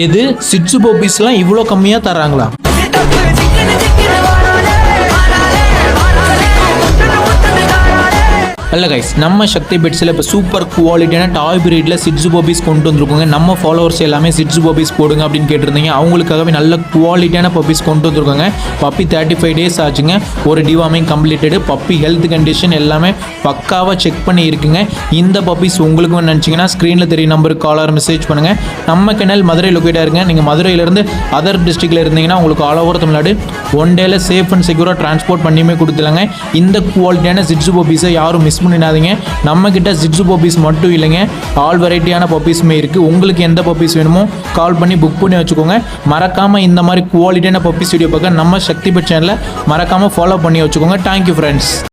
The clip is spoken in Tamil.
எது சிட்சு பப்பீஸ்லாம் இவ்வளோ கம்மியாக தராங்களா? இல்லை கைஸ், நம்ம சக்தி பெட்ஸில் இப்போ சூப்பர் குவாலிட்டியான டாய் பிரீடில் சிட்சு பப்பீஸ் கொண்டு வந்திருக்கோங்க. நம்ம ஃபாலோவர்ஸ் எல்லாமே சிட்சு பப்பீஸ் போடுங்க அப்படின்னு கேட்டிருந்தீங்க. அவங்களுக்காகவே நல்ல குவாலிட்டியான பப்பீஸ் கொண்டு வந்திருக்கோங்க. பப்பி 35 days ஆச்சுங்க. ஒரு deworming completed. Puppy health condition எல்லாமே பக்காவாக செக் பண்ணி இருக்குங்க. இந்த பப்பீஸ் உங்களுக்கு நினச்சிங்கன்னா ஸ்க்ரீனில் தெரிய நம்பருக்கு காலர் மெசேஜ் பண்ணுங்கள். நம்ம கிணல் மதுரை லொக்கேட்டாக இருங்க. நீங்கள் மதுரையிலேருந்து அதர் டிஸ்ட்ரிக்டில் இருந்தீங்கன்னா உங்களுக்கு ஆல் ஓவர் தமிழ்நாடு ஒன் டேல சேஃப் அண்ட் செக்யூராக டிரான்ஸ்போர்ட் பண்ணியுமே கொடுத்துலாங்க. இந்த குவாலிட்டியான சிட்சு பப்பீஸை யாரும் மிஸ் பண்ணிடாதீங்க. நம்ம கிட்ட சிட்சு பப்பீஸ் மட்டும் இல்லைங்க, ஆல் வெரைட்டியான பப்பீஸுமே இருக்குது. உங்களுக்கு எந்த பப்பீஸ் வேணுமோ கால் பண்ணி புக் பண்ணி வச்சுக்கோங்க. மறக்காமல் இந்த மாதிரி குவாலிட்டியான பப்பீஸ் வீடியோ பார்க்க நம்ம சக்தி பெட் சேனலை மறக்காமல் ஃபாலோ பண்ணி வச்சுக்கோங்க. Thank you friends.